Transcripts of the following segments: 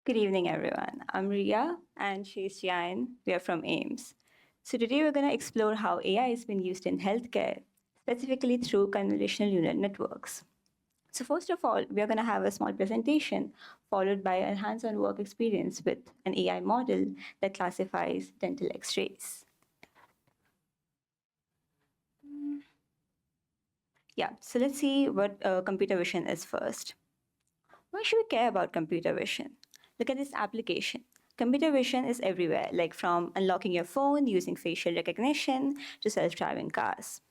Good evening, everyone. I'm Ria and she's Jain. We are from AIMS. So today we're going to explore how AI has been used in healthcare, specifically through convolutional neural networks. So first of all, we are going to have a small presentation followed by a hands-on work experience with an AI model that classifies dental x-rays. Yeah, so let's see what computer vision is first. Why should we care about computer vision? Look at this application. Computer vision is everywhere, like from unlocking your phone using facial recognition to self-driving cars.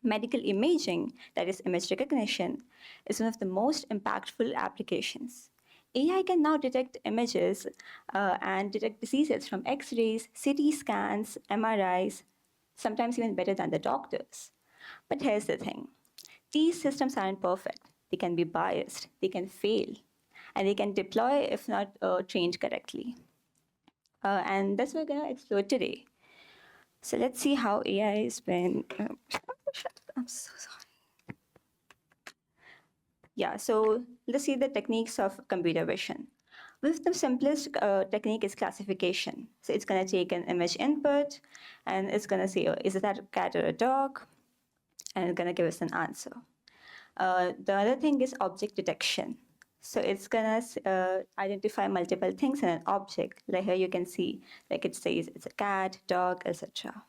Medical imaging, that is image recognition, is one of the most impactful applications. AI can now detect images and detect diseases from X-rays, CT scans, MRIs, sometimes even better than the doctors. But here's the thing. These systems aren't perfect. They can be biased, they can fail, and they can deploy if not trained correctly. And that's what we're going to explore today. So let's see how AI has been. I'm so sorry. Yeah, so let's see the techniques of computer vision. With the simplest technique is classification. So it's going to take an image input and it's going to say, is it a cat or a dog? And it's going to give us an answer. The other thing is object detection. So it's gonna identify multiple things in an object. Like here you can see, like it says it's a cat, dog, etc.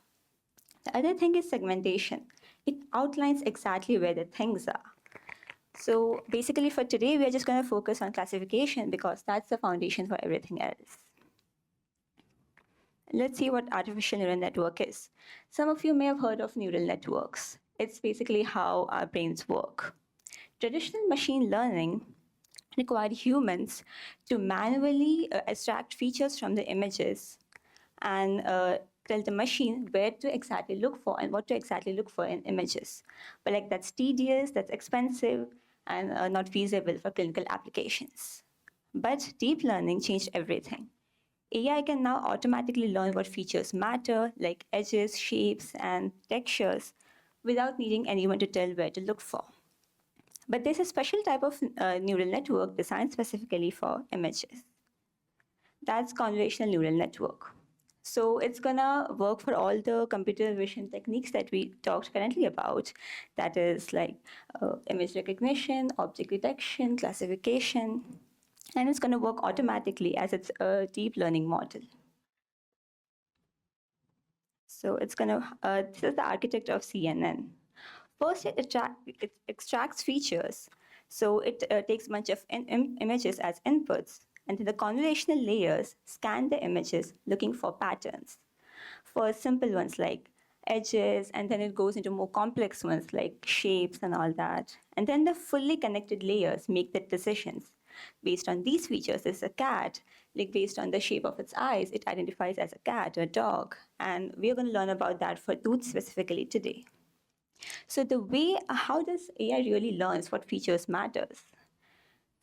The other thing is segmentation. It outlines exactly where the things are. So basically for today, we are just gonna focus on classification because that's the foundation for everything else. Let's see what artificial neural network is. Some of you may have heard of neural networks. It's basically how our brains work. Traditional machine learning required humans to manually extract features from the images and tell the machine where to exactly look for and what to exactly look for in images. But like that's tedious, that's expensive, and not feasible for clinical applications. But deep learning changed everything. AI can now automatically learn what features matter, like edges, shapes, and textures, without needing anyone to tell where to look for. But there's a special type of neural network designed specifically for images. That's convolutional neural network. So it's gonna work for all the computer vision techniques that we talked currently about. That is like image recognition, object detection, classification, and it's gonna work automatically as it's a deep learning model. So it's gonna, this is the architect of CNN. First, it extracts features. So it takes a bunch of images as inputs, and then the convolutional layers scan the images looking for patterns. For simple ones like edges, and then it goes into more complex ones like shapes and all that. And then the fully connected layers make the decisions. Based on these features, there's a cat. Like based on the shape of its eyes, it identifies as a cat or a dog. And we're going to learn about that for tooth specifically today. So the way, how does AI really learns what features matters?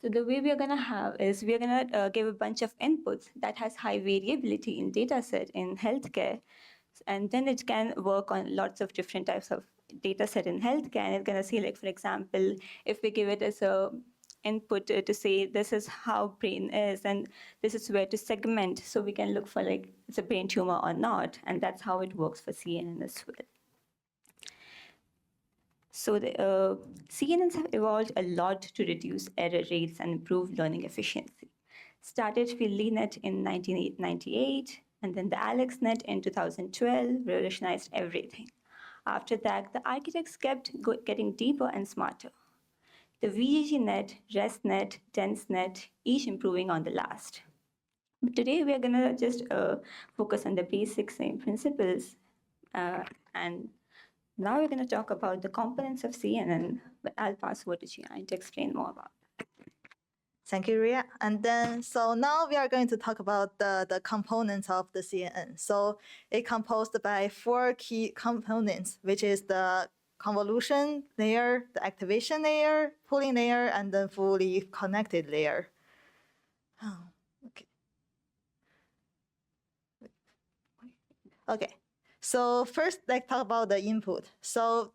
So the way we are going to have is we are going to give a bunch of inputs that has high variability in data set in healthcare. And then it can work on lots of different types of data set in healthcare. And it's going to see, like, for example, if we give it as a input to say this is how brain is and this is where to segment, so we can look for like it's a brain tumor or not. And that's how it works for CNN as well. So the CNNs have evolved a lot to reduce error rates and improve learning efficiency. Started with LeNet in 1998, and then the AlexNet in 2012 revolutionized everything. After that, the architects kept getting deeper and smarter. The VGGNet, ResNet, DenseNet, each improving on the last. But today we are going to just focus on the basic same principles and now we're going to talk about the components of CNN, but I'll pass over to Jian to explain more about that. Thank you, Ria. And then, so now we are going to talk about the components of the CNN. So it composed by 4 key components, which is the convolution layer, the activation layer, pooling layer, and the fully connected layer. Oh, okay. Okay. So first, let's talk about the input. So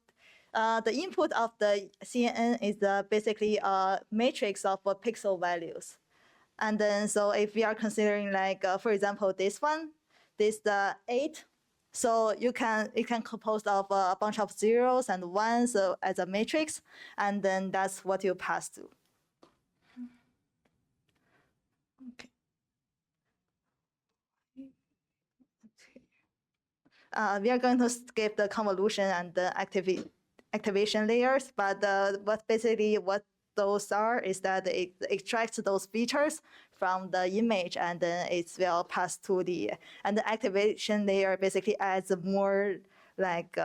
the input of the CNN is basically a matrix of pixel values. And then, so if we are considering like, for example, this one, this the 8. So it can compose of a bunch of zeros and ones as a matrix, and then that's what you pass to. Okay. We are going to skip the convolution and the activation layers, but basically what those are is that it extracts those features from the image, and then it will pass to and the activation layer basically adds more like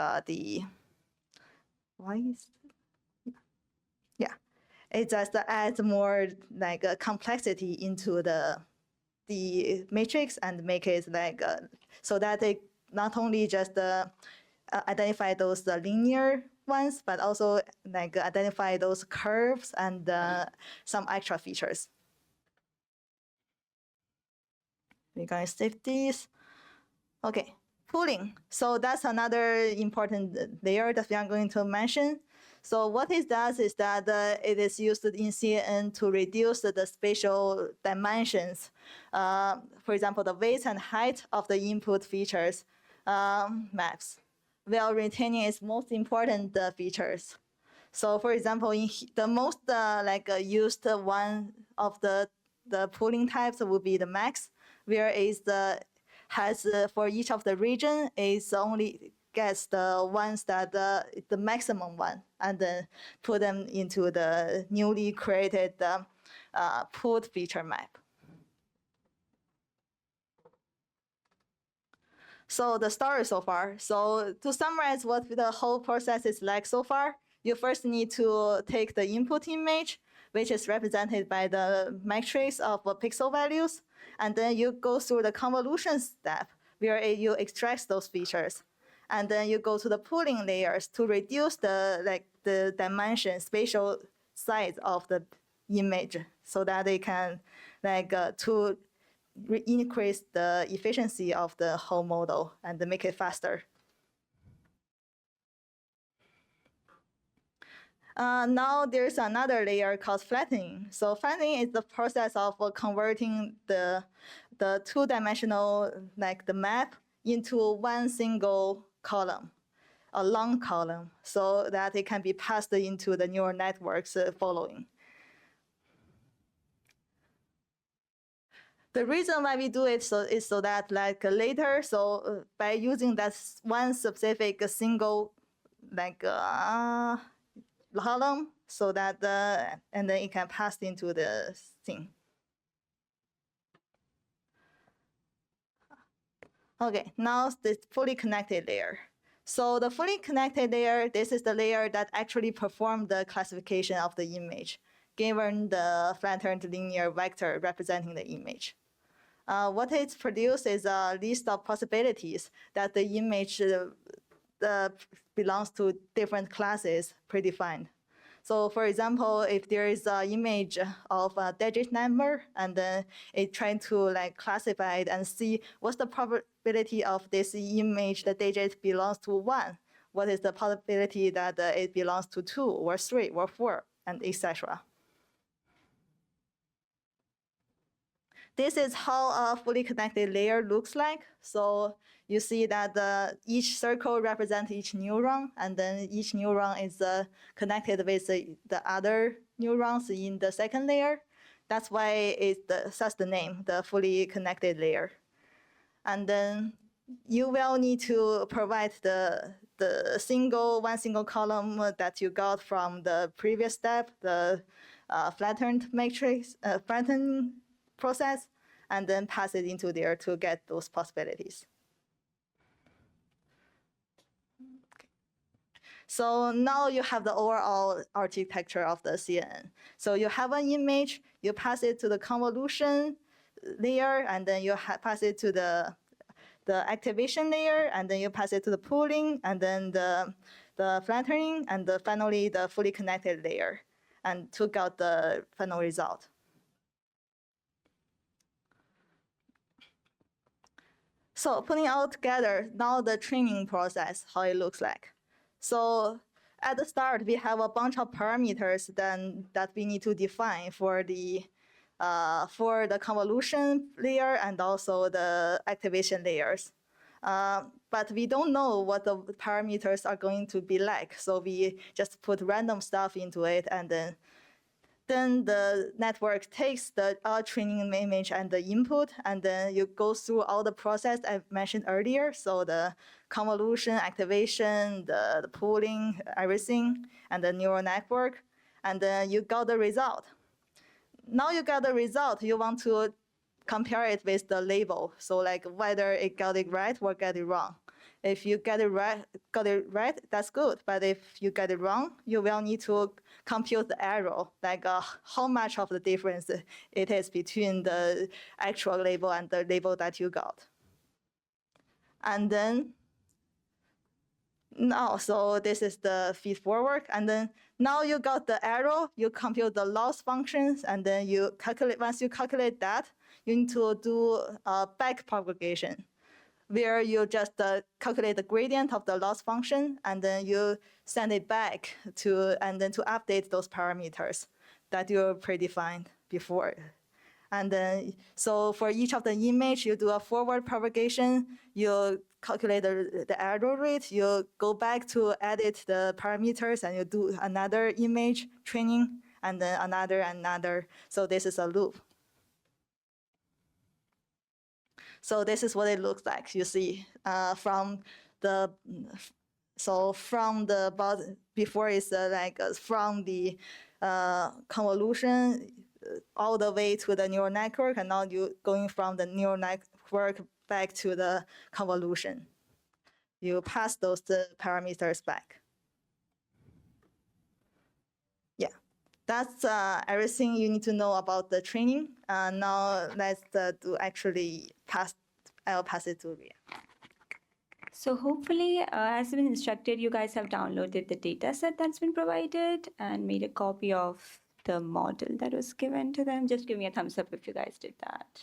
it just adds more like complexity into the matrix and make it like so that it not only just identify those linear ones, but also like identify those curves and some extra features. We're going to save these. Okay, pooling. So that's another important layer that we are going to mention. So what it does is that it is used in CNN to reduce the spatial dimensions. For example, the weight and height of the input features maps, while retaining its most important features. So for example, in the most used one of the pooling types would be the max, where is the has for each of the region is only gets the ones that the maximum one, and then put them into the newly created pooled feature map. So the story so far. So to summarize what the whole process is like so far, you first need to take the input image, which is represented by the matrix of pixel values, and then you go through the convolution step where you extract those features. And then you go to the pooling layers to reduce the dimension, spatial size of the image, so that they can to increase the efficiency of the whole model and make it faster. Now there's another layer called flattening. So flattening is the process of converting the two-dimensional, like the map, into one single column, a long column, so that it can be passed into the neural networks following. The reason why we do it is so that like later, so by using that one specific single column, so that and then it can pass into the thing. Okay, now the fully connected layer. So the fully connected layer, this is the layer that actually performs the classification of the image, given the flattened linear vector representing the image. What it produces is a list of possibilities that the image belongs to different classes predefined. So for example, if there is an image of a digit number, and then it trying to classify it and see what's the probability of this image, the digit belongs to 1, what is the probability that it belongs to 2 or 3 or 4, and etc. This is how a fully connected layer looks like. So you see that each circle represents each neuron, and then each neuron is connected with the other neurons in the second layer. That's why that's the name, the fully connected layer. And then you will need to provide the one single column that you got from the previous step, the flattened matrix, flattened process, and then pass it into there to get those possibilities. Okay. So now you have the overall architecture of the CNN. So you have an image, you pass it to the convolution layer, and then you pass it to the activation layer, and then you pass it to the pooling, and then the flattening, and finally the fully connected layer, and took out the final result. So putting it all together, now the training process, how it looks like. So at the start, we have a bunch of parameters that we need to define for the for the convolution layer and also the activation layers. But we don't know what the parameters are going to be like. So we just put random stuff into it, and then the network takes the training image and the input, and then you go through all the process I mentioned earlier. So the convolution, activation, the pooling, everything, and the neural network, and then you got the result. Now you got the result, you want to compare it with the label. So like whether it got it right or got it wrong. If you got it right, that's good. But if you get it wrong, you will need to compute the error, like how much of the difference it is between the actual label and the label that you got. And then now, so this is the feed forward. And then now you got the error, you compute the loss functions, and then you calculate, once you calculate that, you need to do a back propagation, where you just calculate the gradient of the loss function, and then you send it back and then to update those parameters that you predefined before. And then, so for each of the image, you do a forward propagation, you calculate the error rate, you go back to edit the parameters, and you do another image training, and then another. So this is a loop. So this is what it looks like. You see, from the bottom, before it's from the convolution all the way to the neural network, and now you going from the neural network back to the convolution. You pass those parameters back. Yeah, that's everything you need to know about the training. Now let's I'll pass it to Ria. So hopefully, as been instructed, you guys have downloaded the data set that's been provided and made a copy of the model that was given to them. Just give me a thumbs up if you guys did that.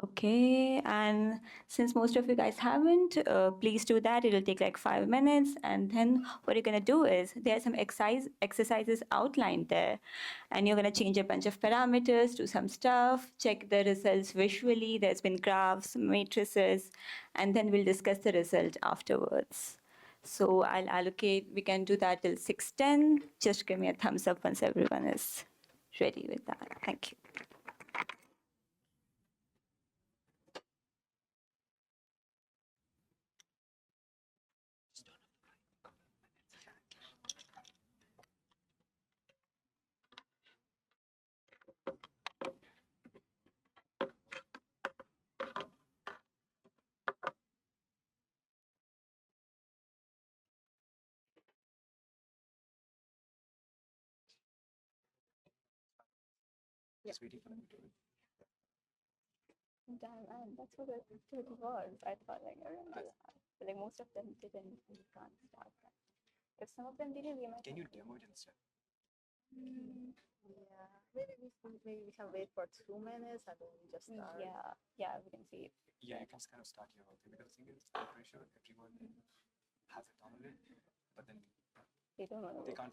Okay, and since most of you guys haven't, please do that. It'll take like 5 minutes. And then what you're going to do is there are some exercises outlined there. And you're going to change a bunch of parameters, do some stuff, check the results visually. There's been graphs, matrices, and then we'll discuss the result afterwards. So I'll allocate, we can do that till 6:10. Just give me a thumbs up once everyone is ready with that. Thank you. Just waiting for them to do it. Damn, man, that's what it was. I thought like I remember that. But like most of them didn't, we can't start that. If some of them didn't, we might. Can you demo it instead? Yeah, maybe we can wait for 2 minutes and then we just start. Yeah, we can see it. Yeah, I can just kind of start here. Okay, because the thing is, I'm pretty sure everyone has it downloaded, but then They don't want to. they can't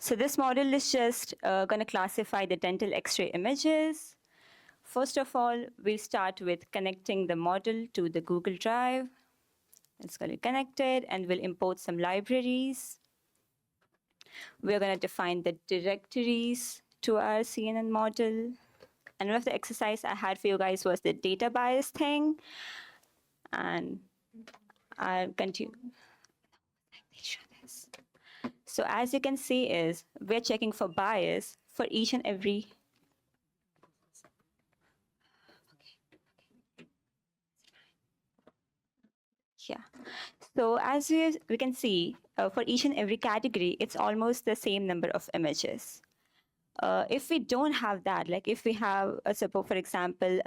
So this model is just going to classify the dental X-ray images. First of all, we'll start with connecting the model to the Google Drive. It's going to be connected, and we'll import some libraries. We're going to define the directories to our CNN model. And one of the exercise I had for you guys was the data bias thing. And I'll continue. So as you can see is, we're checking for bias for each and every. Yeah. So as we can see, for each and every category, it's almost the same number of images. If we don't have that, like if we have, suppose for example,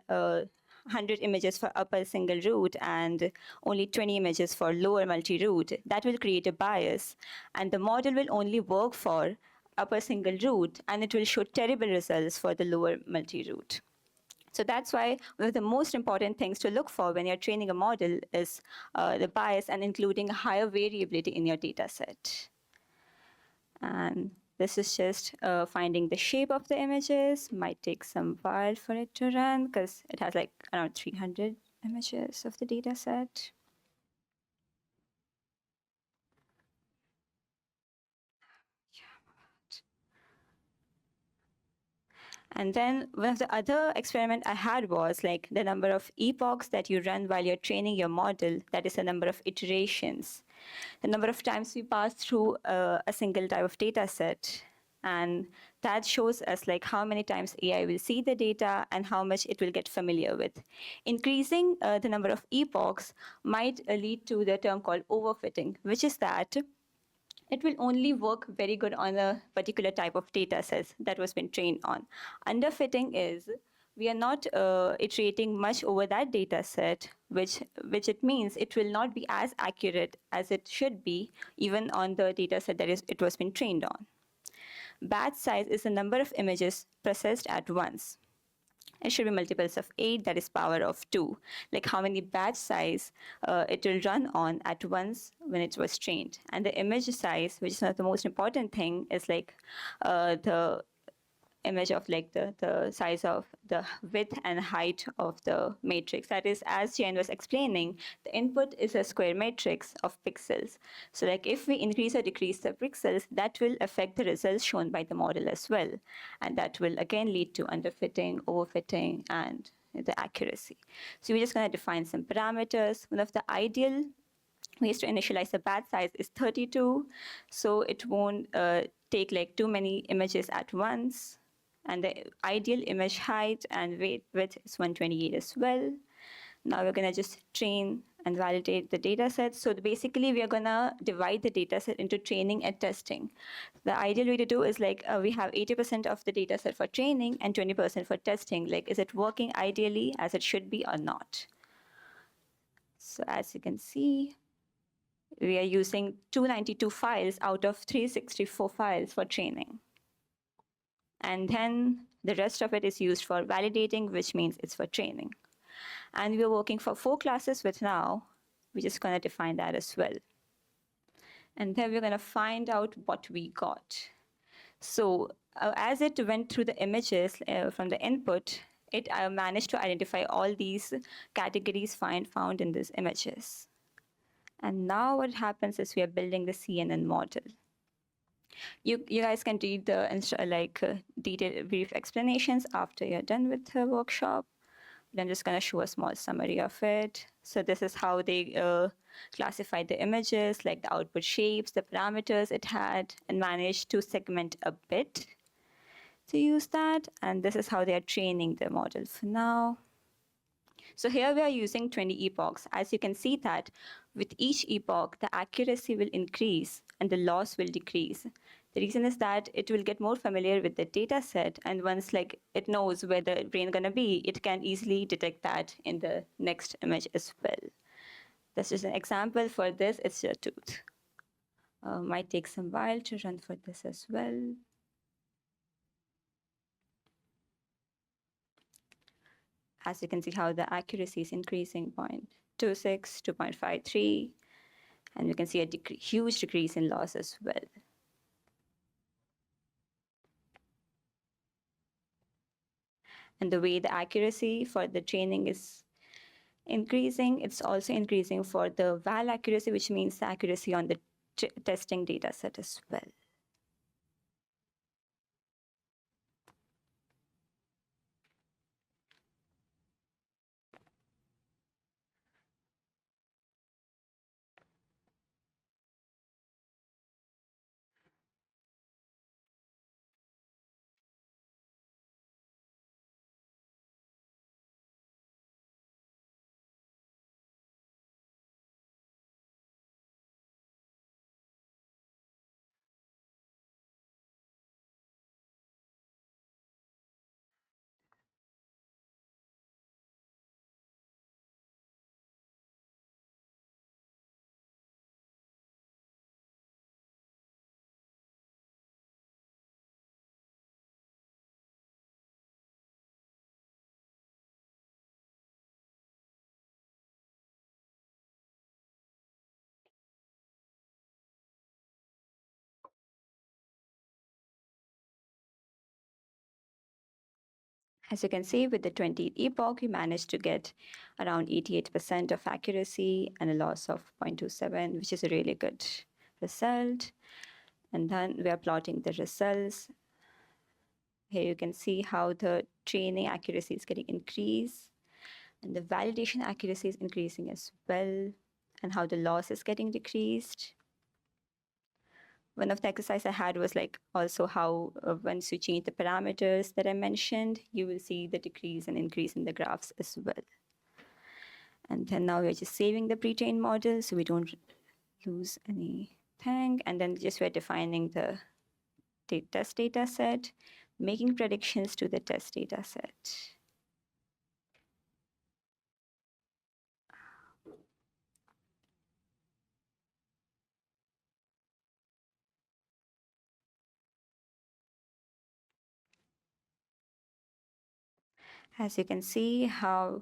100 images for upper single root and only 20 images for lower multi-root, that will create a bias. And the model will only work for upper single root, and it will show terrible results for the lower multi-root. So that's why one of the most important things to look for when you're training a model is the bias and including higher variability in your data set. And this is just finding the shape of the images. Might take some while for it to run because it has like around 300 images of the data set. And then one of the other experiment I had was like the number of epochs that you run while you're training your model. That is the number of iterations. The number of times we pass through a single type of data set. And that shows us like how many times AI will see the data and how much it will get familiar with. Increasing the number of epochs might lead to the term called overfitting, which is that it will only work very good on a particular type of data sets that was been trained on. Underfitting is we are not iterating much over that data set, which it means it will not be as accurate as it should be, even on the data set that it was been trained on. Batch size is the number of images processed at once. It should be multiples of 8, that is power of 2. Like how many batch size it will run on at once when it was trained. And the image size, which is not the most important thing, is like the image of like the size of the width and height of the matrix. That is, as Jen was explaining, the input is a square matrix of pixels. So like if we increase or decrease the pixels, that will affect the results shown by the model as well. And that will again lead to underfitting, overfitting, and the accuracy. So we're just going to define some parameters. One of the ideal ways to initialize the batch size is 32. So it won't take like too many images at once. And the ideal image height and width is 128 as well. Now we're going to just train and validate the data set. So basically, we are going to divide the data set into training and testing. The ideal way to do is like we have 80% of the data set for training and 20% for testing. Like, is it working ideally as it should be or not? So as you can see, we are using 292 files out of 364 files for training. And then the rest of it is used for validating, which means it's for training. And we're working for 4 classes with now. We're just going to define that as well. And then we're going to find out what we got. So as it went through the images from the input, it managed to identify all these categories found in these images. And now what happens is we are building the CNN model. You guys can read the detailed brief explanations after you're done with the workshop. But I'm just going to show a small summary of it. So this is how they classified the images, like the output shapes, the parameters it had, and managed to segment a bit to use that. And this is how they are training the model for now. So here we are using 20 epochs. As you can see that with each epoch, the accuracy will increase and the loss will decrease. The reason is that it will get more familiar with the data set, and once like it knows where the brain is going to be, it can easily detect that in the next image as well. This is an example for this. It's a tooth. Might take some while to run for this as well. As you can see how the accuracy is increasing, 0.26, 2.53, and you can see a huge decrease in loss as well. And the way the accuracy for the training is increasing, it's also increasing for the val accuracy, which means the accuracy on the testing data set as well. As you can see, with the 20th epoch, we managed to get around 88% of accuracy and a loss of 0.27, which is a really good result. And then we are plotting the results. Here you can see how the training accuracy is getting increased, and the validation accuracy is increasing as well, and how the loss is getting decreased. One of the exercises I had was like also how once you change the parameters that I mentioned, you will see the decrease and increase in the graphs as well. And then now we're just saving the pre-trained model so we don't lose anything. And then just we're defining the test data set, making predictions to the test data set. As you can see how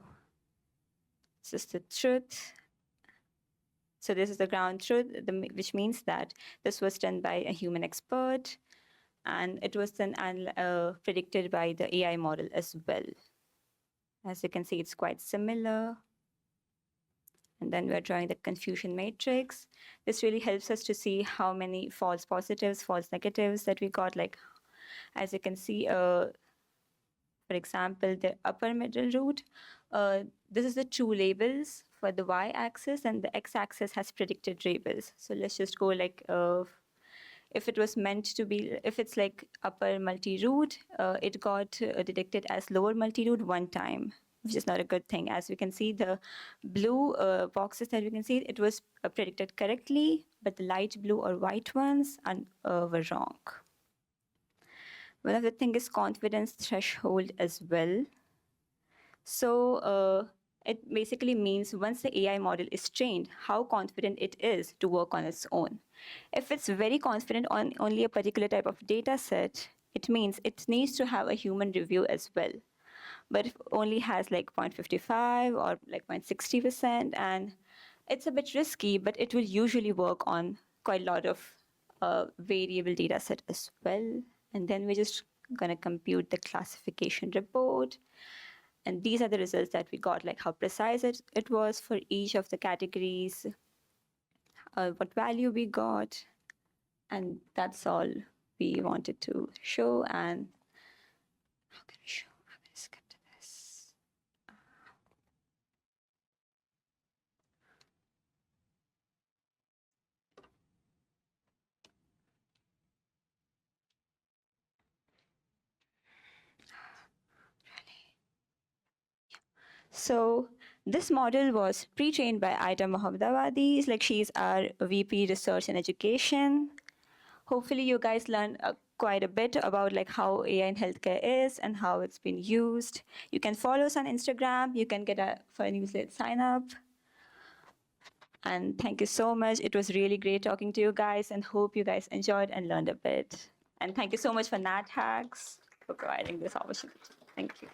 this is the truth. So this is the ground truth, which means that this was done by a human expert, and it was then predicted by the AI model as well. As you can see, it's quite similar. And then we're drawing the confusion matrix. This really helps us to see how many false positives, false negatives that we got. Like, as you can see, for example, the upper middle root, this is the true labels for the y-axis, and the x-axis has predicted labels. So let's just go like, if it was meant to be, if it's like upper multi-root, it got detected as lower multi-root one time, which is not a good thing. As we can see, the blue boxes that we can see, it was predicted correctly, but the light blue or white ones were wrong. One of the things is confidence threshold as well. So it basically means once the AI model is trained, how confident it is to work on its own. If it's very confident on only a particular type of data set, it means it needs to have a human review as well. But if it only has like 0.55 or like 0.60%, and it's a bit risky, but it will usually work on quite a lot of variable data set as well. And then we're just gonna compute the classification report. And these are the results that we got, like how precise it was for each of the categories, what value we got, and that's all we wanted to show. And how can we show? I'm gonna skip to this. So this model was pre-trained by Aida Mohammedabadi. Like, she's our VP Research and Education. Hopefully you guys learned quite a bit about like how AI in healthcare is and how it's been used. You can follow us on Instagram. You can get for a newsletter sign up. And thank you so much. It was really great talking to you guys, and hope you guys enjoyed and learned a bit. And thank you so much for natHacks for providing this opportunity. Thank you.